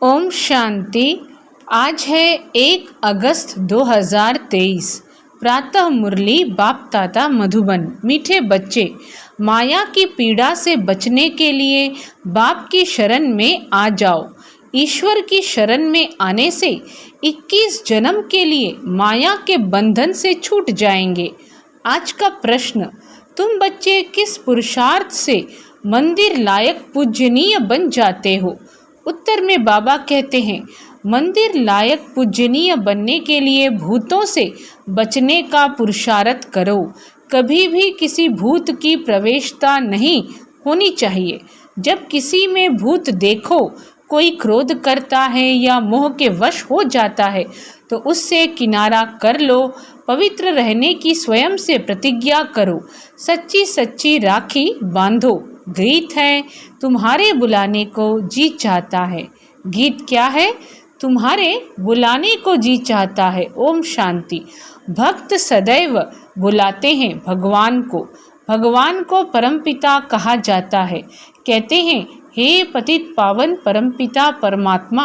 ओम शांति। आज है 1 अगस्त 2023। प्रातः मुरली बाप दादा मधुबन। मीठे बच्चे, माया की पीड़ा से बचने के लिए बाप की शरण में आ जाओ। ईश्वर की शरण में आने से 21 जन्म के लिए माया के बंधन से छूट जाएंगे। आज का प्रश्न, तुम बच्चे किस पुरुषार्थ से मंदिर लायक पूजनीय बन जाते हो? उत्तर में बाबा कहते हैं, मंदिर लायक पूजनीय बनने के लिए भूतों से बचने का पुरुषार्थ करो। कभी भी किसी भूत की प्रवेशता नहीं होनी चाहिए। जब किसी में भूत देखो, कोई क्रोध करता है या मोह के वश हो जाता है तो उससे किनारा कर लो। पवित्र रहने की स्वयं से प्रतिज्ञा करो। सच्ची सच्ची राखी बांधो। गीत है, तुम्हारे बुलाने को जी चाहता है। गीत क्या है? तुम्हारे बुलाने को जी चाहता है। ओम शांति। भक्त सदैव बुलाते हैं भगवान को। भगवान को परमपिता कहा जाता है। कहते हैं, हे पतित पावन परमपिता परमात्मा,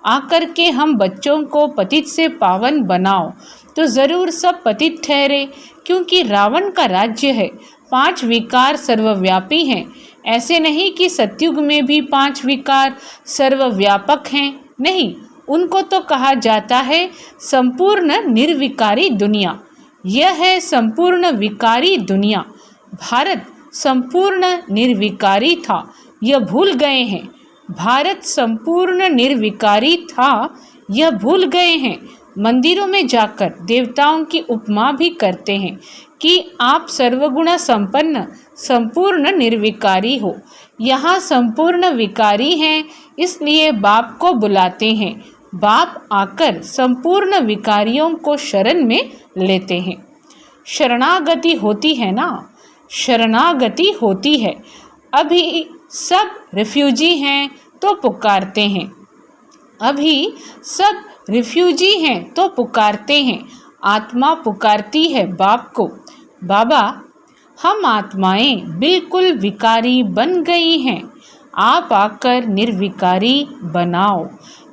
आकर के हम बच्चों को पतित से पावन बनाओ। तो ज़रूर सब पतित ठहरे, क्योंकि रावण का राज्य है। 5 विकार सर्वव्यापी हैं। ऐसे नहीं कि सतयुग में भी 5 विकार सर्वव्यापक हैं। नहीं, उनको तो कहा जाता है संपूर्ण निर्विकारी दुनिया। यह है संपूर्ण विकारी दुनिया। भारत संपूर्ण निर्विकारी था, यह भूल गए हैं। भारत संपूर्ण निर्विकारी था, यह भूल गए हैं। मंदिरों में जाकर देवताओं की उपमा भी करते हैं कि आप सर्वगुण संपन्न संपूर्ण निर्विकारी हो। यहाँ संपूर्ण विकारी हैं, इसलिए बाप को बुलाते हैं। बाप आकर संपूर्ण विकारियों को शरण में लेते हैं। शरणागति होती है ना, शरणागति होती है। अभी सब रिफ्यूजी हैं तो पुकारते हैं। अभी सब रिफ्यूजी हैं तो पुकारते हैं। आत्मा पुकारती है बाप को, बाबा हम आत्माएं बिल्कुल विकारी बन गई हैं, आप आकर निर्विकारी बनाओ।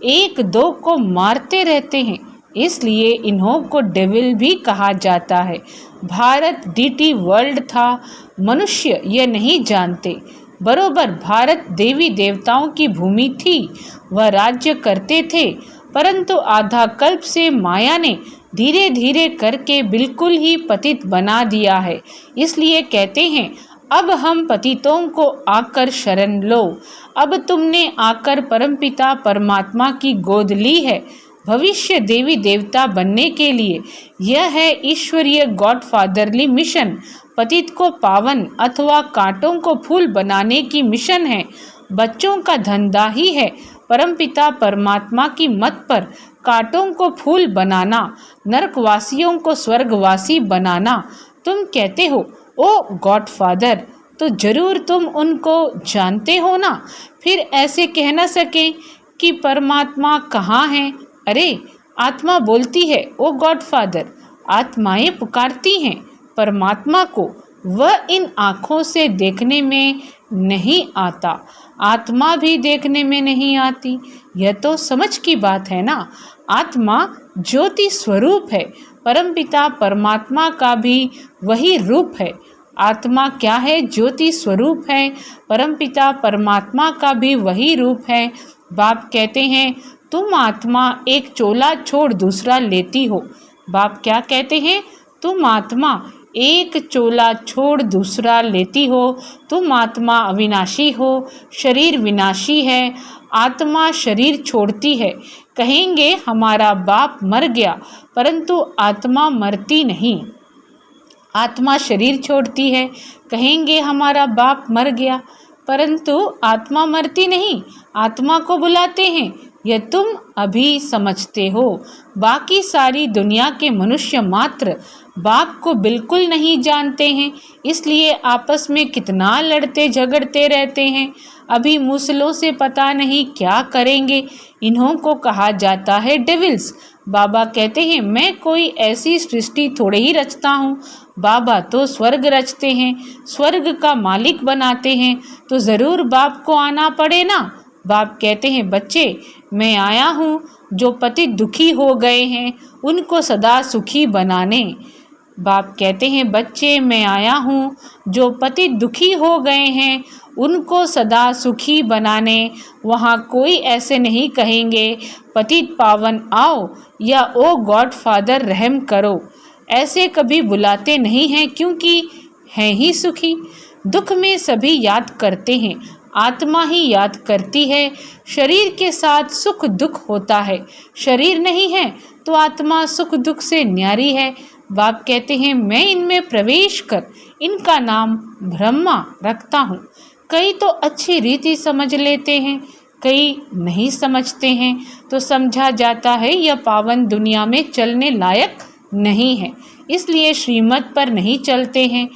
1-2 को मारते रहते हैं, इसलिए इन्हों को डेविल भी कहा जाता है। भारत डीटी वर्ल्ड था, मनुष्य यह नहीं जानते। बरोबर भारत देवी देवताओं की भूमि थी, वह राज्य करते थे, परंतु आधा कल्प से माया ने धीरे धीरे करके बिल्कुल ही पतित बना दिया है। इसलिए कहते हैं, अब हम पतितों को आकर शरण लो। अब तुमने आकर परमपिता परमात्मा की गोद ली है भविष्य देवी देवता बनने के लिए। यह है ईश्वरीय गॉडफादरली मिशन। पतित को पावन अथवा कांटों को फूल बनाने की मिशन है। बच्चों का धंधा ही है परमपिता परमात्मा की मत पर कांटों को फूल बनाना, नरकवासियों को स्वर्गवासी बनाना। तुम कहते हो, ओ गॉडफादर, तो जरूर तुम उनको जानते हो ना। फिर ऐसे कह न सके कि परमात्मा कहाँ है। अरे, आत्मा बोलती है, ओ गॉडफादर। आत्माएं पुकारती हैं परमात्मा को, वह इन आँखों से देखने में नहीं आता। आत्मा भी देखने में नहीं आती। यह तो समझ की बात है ना। आत्मा ज्योति स्वरूप है। परमपिता परमात्मा का भी वही रूप है। आत्मा क्या है? ज्योति स्वरूप है। परमपिता परमात्मा का भी वही रूप है। बाप कहते हैं, तुम आत्मा एक चोला छोड़ दूसरा लेती हो। बाप क्या कहते हैं? तुम आत्मा एक चोला छोड़ दूसरा लेती हो। तुम आत्मा अविनाशी हो, शरीर विनाशी है। आत्मा शरीर छोड़ती है। कहेंगे हमारा बाप मर गया, परंतु आत्मा मरती नहीं। आत्मा शरीर छोड़ती है, कहेंगे हमारा बाप मर गया, परंतु आत्मा मरती नहीं। आत्मा को बुलाते हैं, यह तुम अभी समझते हो। बाकी सारी दुनिया के मनुष्य मात्र बाप को बिल्कुल नहीं जानते हैं, इसलिए आपस में कितना लड़ते झगड़ते रहते हैं। अभी मूसलों से पता नहीं क्या करेंगे। इन्हों को कहा जाता है डेविल्स। बाबा कहते हैं, मैं कोई ऐसी सृष्टि थोड़े ही रचता हूँ। बाबा तो स्वर्ग रचते हैं, स्वर्ग का मालिक बनाते हैं, तो ज़रूर बाप को आना पड़े ना। बाप कहते हैं बच्चे मैं आया हूँ जो पति दुखी हो गए हैं उनको सदा सुखी बनाने। बाप कहते हैं बच्चे मैं आया हूँ जो पति दुखी हो गए हैं उनको सदा सुखी बनाने। वहाँ कोई ऐसे नहीं कहेंगे पतित पावन आओ या ओ गॉड फादर रहम करो, ऐसे कभी बुलाते नहीं हैं क्योंकि हैं ही सुखी। दुख में सभी याद करते हैं, आत्मा ही याद करती है। शरीर के साथ सुख दुख होता है, शरीर नहीं है तो आत्मा सुख दुख से न्यारी है। बाप कहते हैं मैं इनमें प्रवेश कर इनका नाम ब्रह्मा रखता हूँ। कई तो अच्छी रीति समझ लेते हैं, कई नहीं समझते हैं तो समझा जाता है यह पावन दुनिया में चलने लायक नहीं है, इसलिए श्रीमत पर नहीं चलते हैं।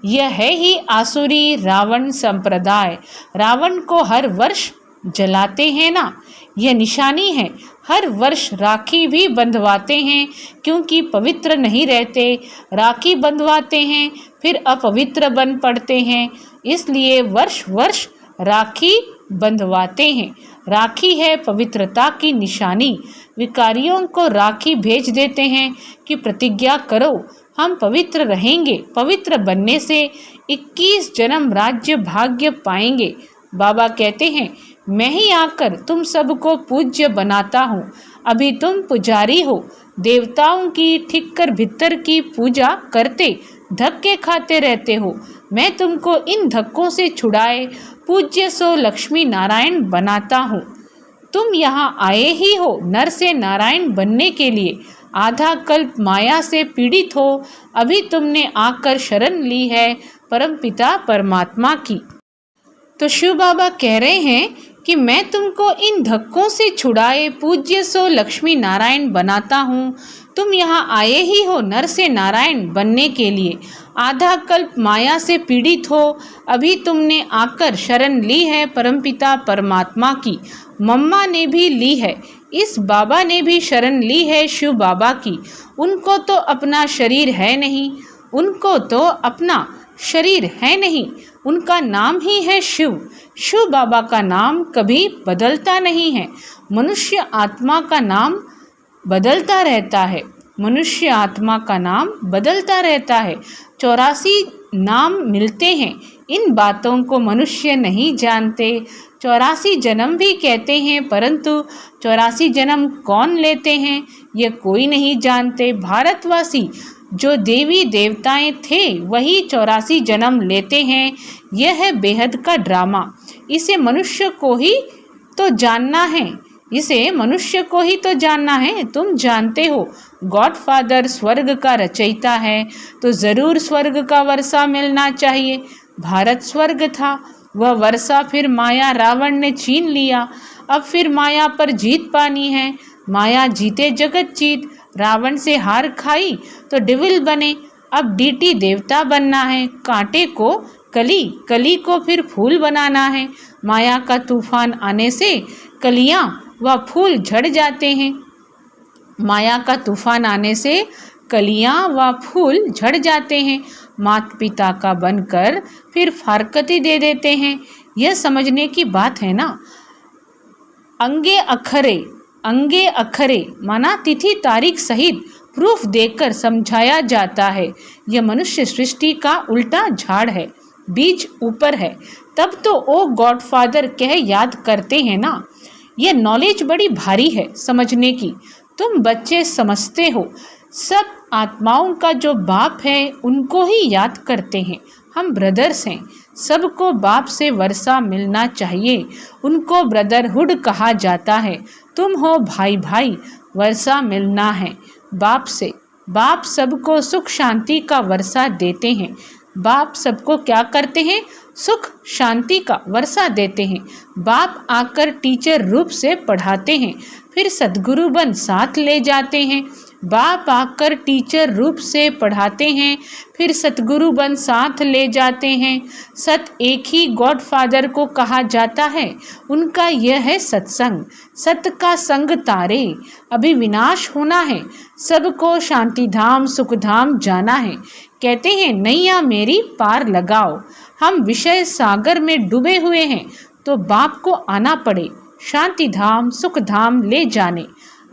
यह है ही आसुरी रावण संप्रदाय। रावण को हर वर्ष जलाते हैं ना, यह निशानी है। हर वर्ष राखी भी बंधवाते हैं क्योंकि पवित्र नहीं रहते। राखी बंधवाते हैं फिर अपवित्र बन पड़ते हैं, इसलिए वर्ष वर्ष राखी बंधवाते हैं। राखी है पवित्रता की निशानी। विकारियों को राखी भेज देते हैं कि प्रतिज्ञा करो हम पवित्र रहेंगे, पवित्र बनने से 21 जन्म राज्य भाग्य पाएंगे। बाबा कहते हैं मैं ही आकर तुम सबको पूज्य बनाता हूँ। अभी तुम पुजारी हो, देवताओं की ठीक कर भीतर की पूजा करते धक्के खाते रहते हो। मैं तुमको इन धक्कों से छुड़ाए पूज्य सो लक्ष्मी नारायण बनाता हूँ। तुम यहाँ आए ही हो नर से नारायण बनने के लिए। आधा कल्प माया से पीड़ित हो, अभी तुमने आकर शरण ली है परमपिता परमात्मा की। तो शिव बाबा कह रहे हैं कि मैं तुमको इन धक्कों से छुड़ाए पूज्य सो लक्ष्मी नारायण बनाता हूँ। तुम यहाँ आए ही हो नर से नारायण बनने के लिए। आधा कल्प माया से पीड़ित हो, अभी तुमने आकर शरण ली है परमपिता परमात्मा की। मम्मा ने भी ली है, इस बाबा ने भी शरण ली है शिव बाबा की। उनको तो अपना शरीर है नहीं, उनको तो अपना शरीर है नहीं, उनका नाम ही है शिव। शिव बाबा का नाम कभी बदलता नहीं है। मनुष्य आत्मा का नाम बदलता रहता है, मनुष्य आत्मा का नाम बदलता रहता है। 84 नाम मिलते हैं, इन बातों को मनुष्य नहीं जानते। 84 जन्म भी कहते हैं, परंतु 84 जन्म कौन लेते हैं ये कोई नहीं जानते। भारतवासी जो देवी देवताएं थे वही 84 जन्म लेते हैं। यह है बेहद का ड्रामा। इसे मनुष्य को ही तो जानना है, इसे मनुष्य को ही तो जानना है। तुम जानते हो गॉड फादर स्वर्ग का रचयिता है तो ज़रूर स्वर्ग का वर्षा मिलना चाहिए। भारत स्वर्ग था, वह वर्षा फिर माया रावण ने छीन लिया। अब फिर माया पर जीत पानी है। माया जीते जगत जीत। रावण से हार खाई तो डिविल बने। अब डीटी देवता बनना है। कांटे को कली, कली को फिर फूल बनाना है। माया का तूफान आने से कलियां व फूल झड़ जाते हैं। माया का तूफान आने से कलियां व फूल झड़ जाते हैं। माता पिता का बनकर फिर फारकती दे देते हैं। यह समझने की बात है ना। अंगे अखरे माना तिथि तारीख सहित प्रूफ देकर समझाया जाता है। यह मनुष्य सृष्टि का उल्टा झाड़ है, बीज ऊपर है। तब तो ओ गॉड फादर कह याद करते हैं ना। यह नॉलेज बड़ी भारी है समझने की। तुम बच्चे समझते हो, सब आत्माओं का जो बाप है उनको ही याद करते हैं। हम ब्रदर्स हैं, सबको बाप से वर्षा मिलना चाहिए। उनको ब्रदरहुड कहा जाता है। तुम हो भाई भाई, वर्षा मिलना है बाप से। बाप सबको सुख शांति का वर्षा देते हैं। बाप सबको क्या करते हैं? सुख शांति का वर्षा देते हैं। बाप आकर टीचर रूप से पढ़ाते हैं, फिर सद्गुरु बन साथ ले जाते हैं। बाप आकर टीचर रूप से पढ़ाते हैं, फिर सतगुरु बन साथ ले जाते हैं। सत एक ही गॉड फादर को कहा जाता है। उनका यह है सत्संग। सत का संग तारे। अभी विनाश होना है, सबको शांति धाम सुख धाम जाना है। कहते हैं नैया मेरी पार लगाओ। हम विषय सागर में डूबे हुए हैं तो बाप को आना पड़े। शांति धाम सुख धाम ले जाने।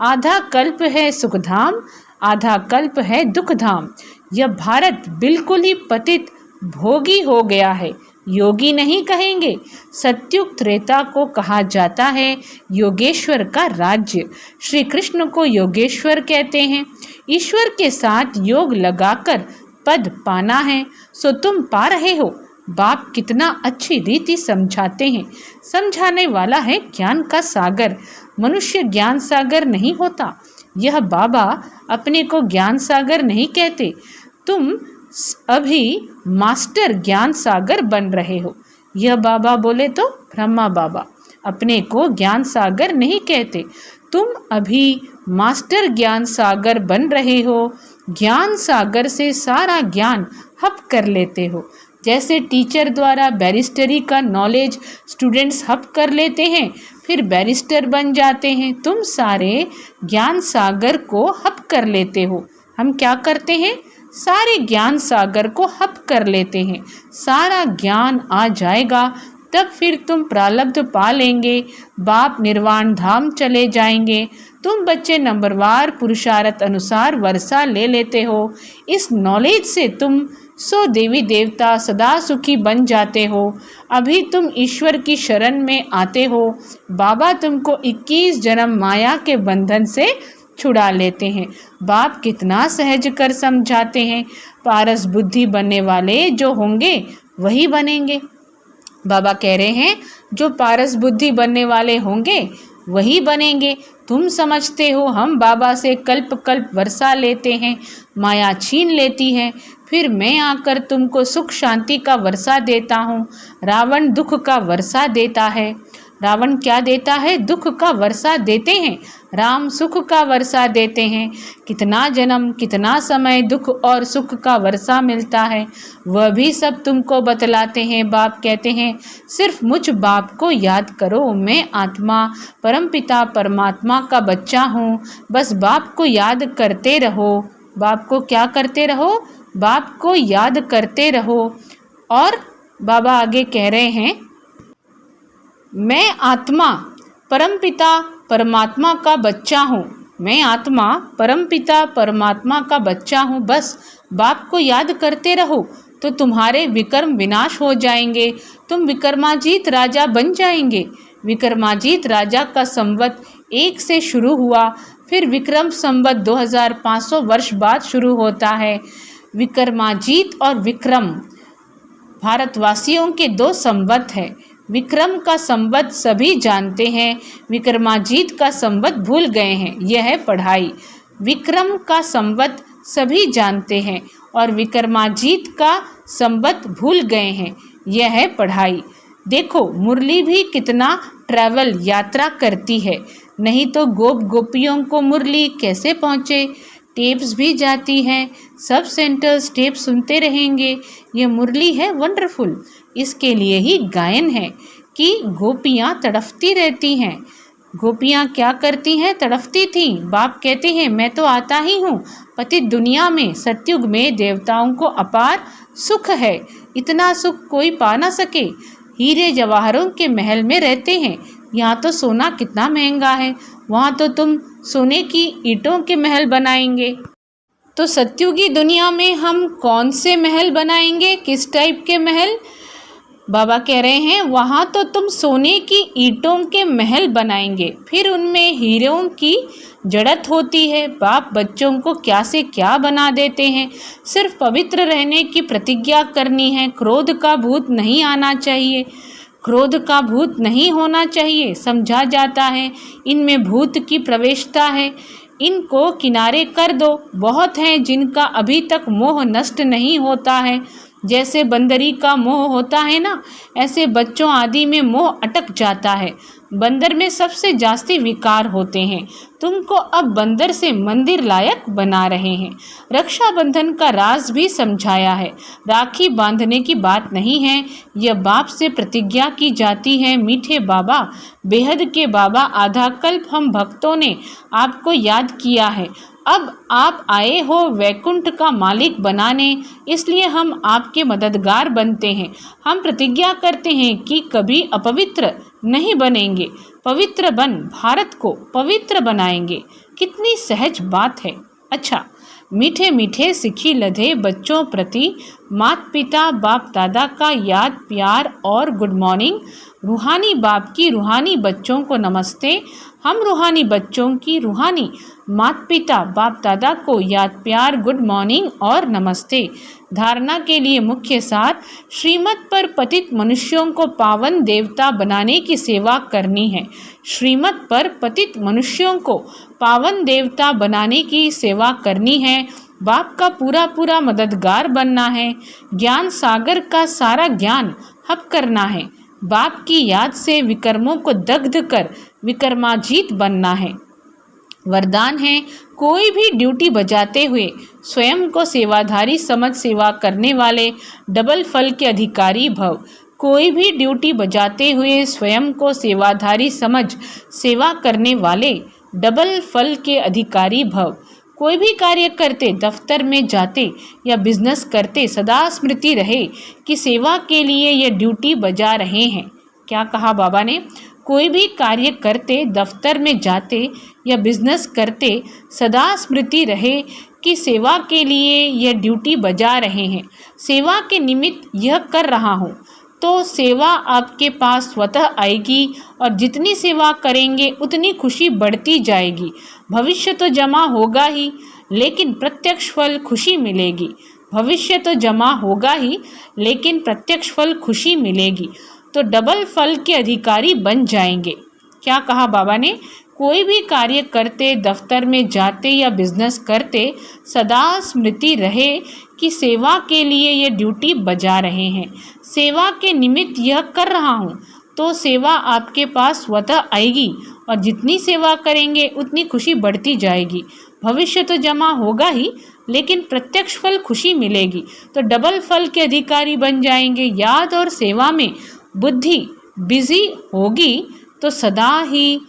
आधा कल्प है सुख धाम, आधा कल्प है दुख धाम। यह भारत बिल्कुल ही पतित भोगी हो गया है, योगी नहीं कहेंगे। सत्युग त्रेता को कहा जाता है योगेश्वर का राज्य। श्री कृष्ण को योगेश्वर कहते हैं। ईश्वर के साथ योग लगाकर पद पाना है, सो तुम पा रहे हो। बाप कितना अच्छी रीति समझाते हैं। समझाने वाला है ज्ञान का सागर। मनुष्य ज्ञान सागर नहीं होता। यह बाबा अपने को ज्ञान सागर नहीं कहते। तुम अभी मास्टर ज्ञान सागर बन रहे हो। यह बाबा बोले तो ब्रह्मा बाबा अपने को ज्ञान सागर नहीं कहते। तुम अभी मास्टर ज्ञान सागर बन रहे हो। ज्ञान सागर से सारा ज्ञान हप कर लेते हो। जैसे टीचर द्वारा बैरिस्टरी का नॉलेज स्टूडेंट्स हप कर लेते हैं, फिर बैरिस्टर बन जाते हैं। तुम सारे ज्ञान सागर को हप कर लेते हो। हम क्या करते हैं? सारे ज्ञान सागर को हप कर लेते हैं। सारा ज्ञान आ जाएगा तब फिर तुम प्रारब्ध पा लेंगे। बाप निर्वाण धाम चले जाएंगे। तुम बच्चे नंबरवार पुरुषार्थ अनुसार वर्षा ले लेते हो। इस नॉलेज से तुम 100 देवी देवता सदा सुखी बन जाते हो। अभी तुम ईश्वर की शरण में आते हो। बाबा तुमको 21 जन्म माया के बंधन से छुड़ा लेते हैं। बाप कितना सहज कर समझाते हैं। पारस बुद्धि बनने वाले जो होंगे वही बनेंगे। बाबा कह रहे हैं जो पारस बुद्धि बनने वाले होंगे वही बनेंगे। तुम समझते हो हम बाबा से कल्प कल्प वर्षा लेते हैं, माया छीन लेती है, फिर मैं आकर तुमको सुख शांति का वर्षा देता हूँ। रावण दुख का वर्षा देता है। रावण क्या देता है? दुख का वर्षा देते हैं। राम सुख का वर्षा देते हैं। कितना जन्म कितना समय दुख और सुख का वर्षा मिलता है वह भी सब तुमको बतलाते हैं। बाप कहते हैं सिर्फ मुझ बाप को याद करो। मैं आत्मा परमपिता परमात्मा का बच्चा हूँ। बस बाप को याद करते रहो। बाप को क्या करते रहो? बाप को याद करते रहो। और बाबा आगे कह रहे हैं मैं आत्मा परमपिता परमात्मा का बच्चा हूँ। मैं आत्मा परमपिता परमात्मा का बच्चा हूँ। बस बाप को याद करते रहो तो तुम्हारे विकर्म विनाश हो जाएंगे। तुम विक्रमाजीत राजा बन जाएंगे। विक्रमाजीत राजा का संवत 1 से शुरू हुआ, फिर विक्रम संवत 2500 वर्ष बाद शुरू होता है। विक्रमाजीत और विक्रम भारतवासियों के 2 संवत हैं। विक्रम का संवत सभी जानते हैं, विक्रमाजीत का संवत भूल गए हैं। यह है पढ़ाई। विक्रम का संवत सभी जानते हैं और विक्रमाजीत का संवत भूल गए हैं। यह है पढ़ाई। देखो मुरली भी कितना ट्रैवल यात्रा करती है, नहीं तो गोप गोपियों को मुरली कैसे पहुँचे। टेप्स भी जाती हैं, सब सेंटर्स टेप सुनते रहेंगे। ये मुरली है वंडरफुल। इसके लिए ही गायन है कि गोपियाँ तड़फती रहती हैं। गोपियाँ क्या करती हैं? तड़फती थीं। बाप कहते हैं मैं तो आता ही हूँ। पतित दुनिया में सतयुग में देवताओं को अपार सुख है। इतना सुख कोई पा ना सके। हीरे जवाहरों के महल में रहते हैं। यहाँ तो सोना कितना महंगा है, वहाँ तो तुम सोने की ईंटों के महल बनाएंगे। तो सतयुगी दुनिया में हम कौन से महल बनाएंगे? किस टाइप के महल? बाबा कह रहे हैं वहाँ तो तुम सोने की ईंटों के महल बनाएंगे, फिर उनमें हीरों की जड़त होती है। बाप बच्चों को क्या से क्या बना देते हैं। सिर्फ पवित्र रहने की प्रतिज्ञा करनी है। क्रोध का भूत नहीं आना चाहिए, क्रोध का भूत नहीं होना चाहिए। समझा जाता है इनमें भूत की प्रवेशता है, इनको किनारे कर दो। बहुत हैं जिनका अभी तक मोह नष्ट नहीं होता है। जैसे बंदरी का मोह होता है ना, ऐसे बच्चों आदि में मोह अटक जाता है। बंदर में सबसे जास्ती विकार होते हैं। तुमको अब बंदर से मंदिर लायक बना रहे हैं। रक्षाबंधन का राज भी समझाया है। राखी बांधने की बात नहीं है, यह बाप से प्रतिज्ञा की जाती है। मीठे बाबा, बेहद के बाबा, आधा कल्प हम भक्तों ने आपको याद किया है। अब आप आए हो वैकुंठ का मालिक बनाने, इसलिए हम आपके मददगार बनते हैं। हम प्रतिज्ञा करते हैं कि कभी अपवित्र नहीं बनेंगे। पवित्र बन भारत को पवित्र बनाएंगे। कितनी सहज बात है। अच्छा, मीठे मीठे सिखी लधे बच्चों प्रति माता पिता बाप दादा का याद प्यार और गुड मॉर्निंग। रूहानी बाप की रूहानी बच्चों को नमस्ते। हम रूहानी बच्चों की रूहानी माता पिता बाप दादा को याद प्यार गुड मॉर्निंग और नमस्ते। धारणा के लिए मुख्य सार, श्रीमत पर पतित मनुष्यों को पावन देवता बनाने की सेवा करनी है। श्रीमत पर पतित मनुष्यों को पावन देवता बनाने की सेवा करनी है। बाप का पूरा पूरा मददगार बनना है। ज्ञान सागर का सारा ज्ञान हब करना है। बाप की याद से विकर्मों को दग्ध कर विकर्माजीत बनना है। वरदान है, कोई भी ड्यूटी बजाते हुए स्वयं को सेवाधारी समझ सेवा करने वाले डबल फल के अधिकारी भव। कोई भी ड्यूटी बजाते हुए स्वयं को सेवाधारी समझ सेवा करने वाले डबल फल के अधिकारी भव। कोई भी कार्य करते, दफ्तर में जाते या बिजनेस करते, सदा स्मृति रहे कि सेवा के लिए ये ड्यूटी बजा रहे हैं। क्या कहा बाबा ने? कोई भी कार्य करते, दफ्तर में जाते या बिजनेस करते, सदा स्मृति रहे कि सेवा के लिए यह ड्यूटी बजा रहे हैं। सेवा के निमित्त यह कर रहा हूँ, तो सेवा आपके पास स्वतः आएगी और जितनी सेवा करेंगे उतनी खुशी बढ़ती जाएगी। भविष्य तो जमा होगा ही, लेकिन प्रत्यक्ष फल खुशी मिलेगी। भविष्य तो जमा होगा ही, लेकिन प्रत्यक्ष फल खुशी मिलेगी। तो डबल फल के अधिकारी बन जाएंगे। क्या कहा बाबा ने? कोई भी कार्य करते, दफ्तर में जाते या बिजनेस करते, सदा स्मृति रहे कि सेवा के लिए ये ड्यूटी बजा रहे हैं। सेवा के निमित्त यह कर रहा हूँ, तो सेवा आपके पास स्वतः आएगी और जितनी सेवा करेंगे उतनी खुशी बढ़ती जाएगी। भविष्य तो जमा होगा ही, लेकिन प्रत्यक्ष फल खुशी मिलेगी। तो डबल फल के अधिकारी बन जाएंगे। याद और सेवा में बुद्धि बिजी होगी तो सदा ही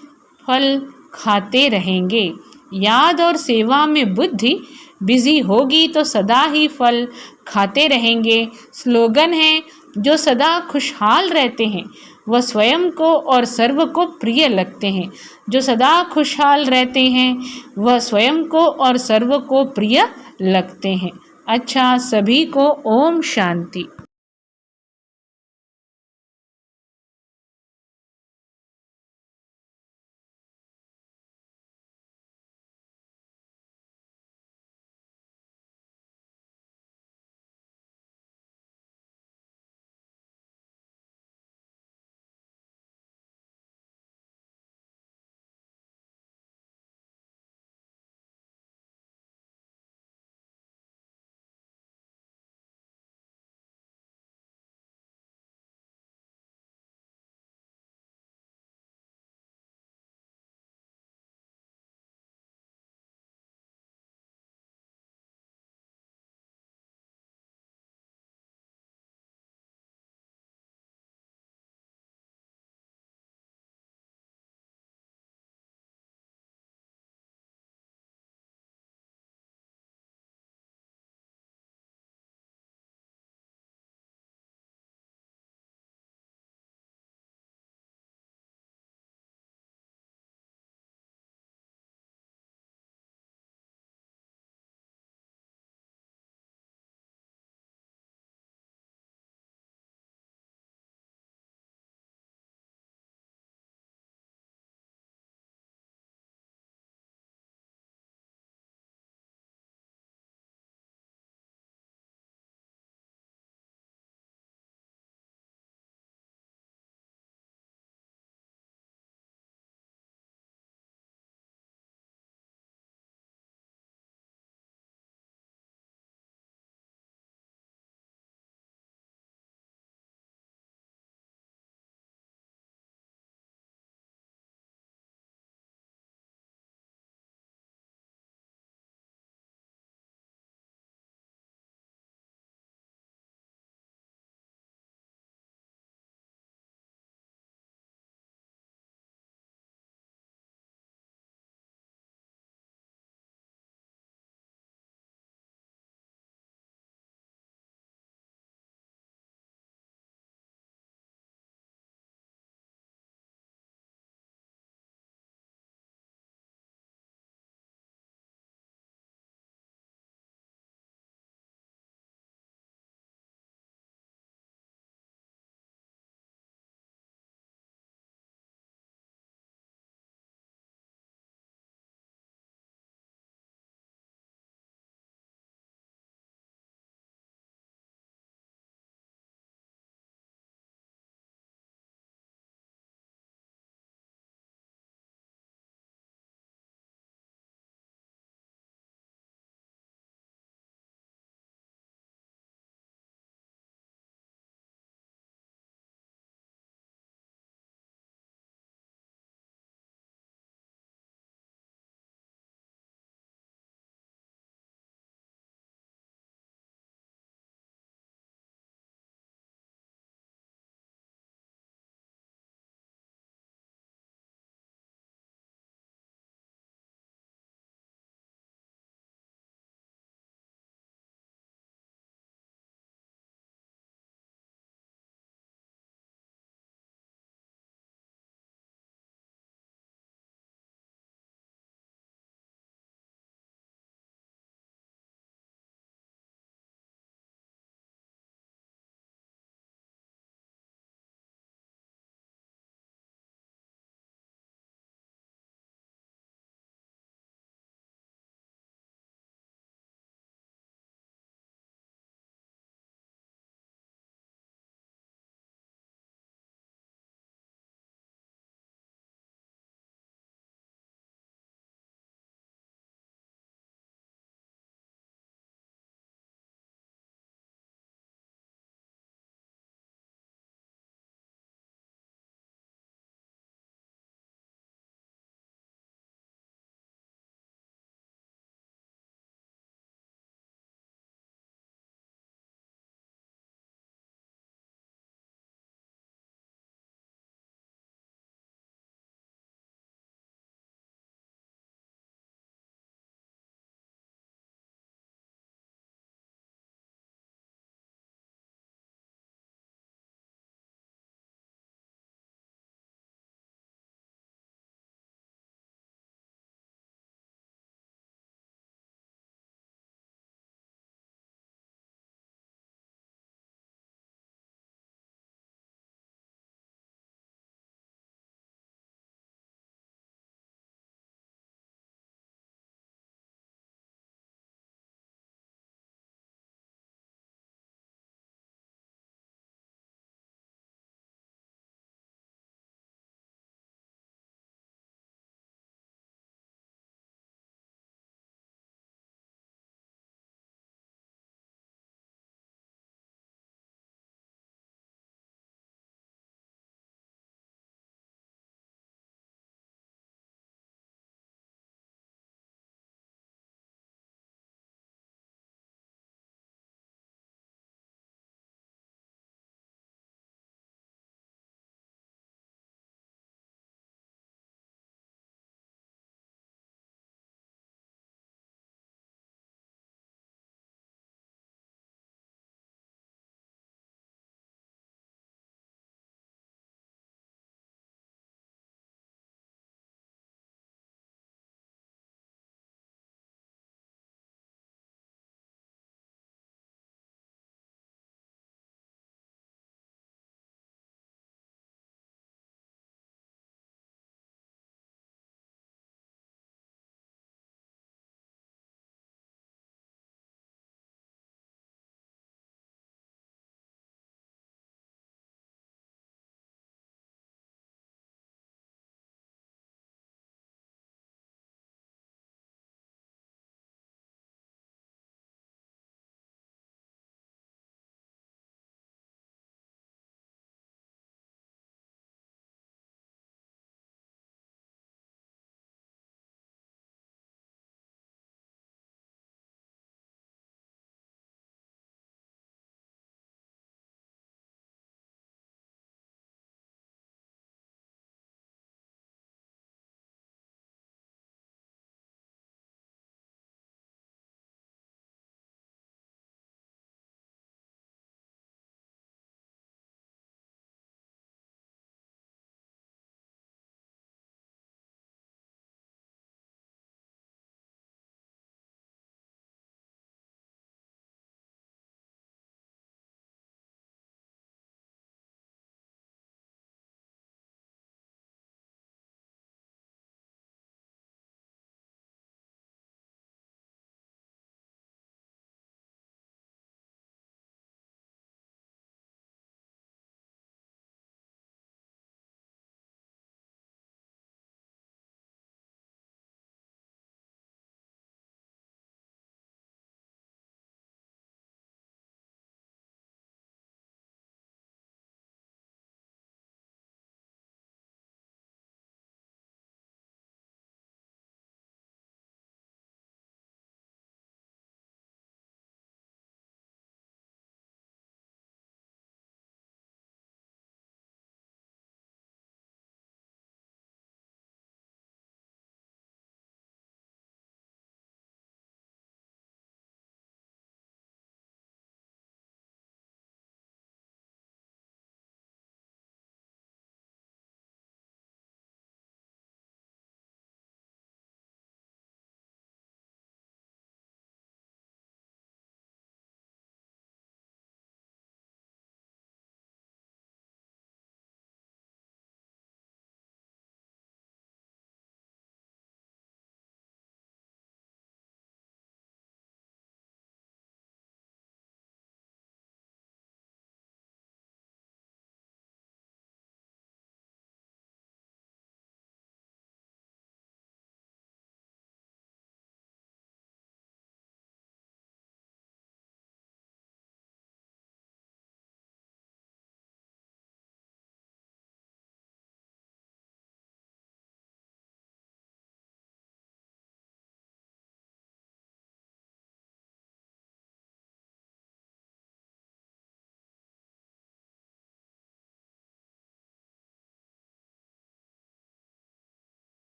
फल खाते रहेंगे। याद और सेवा में बुद्धि बिजी होगी तो सदा ही फल खाते रहेंगे। स्लोगन है, जो सदा खुशहाल रहते हैं वह स्वयं को और सर्व को प्रिय लगते हैं। जो सदा खुशहाल रहते हैं वह स्वयं को और सर्व को प्रिय लगते हैं। अच्छा, सभी को ओम शांति।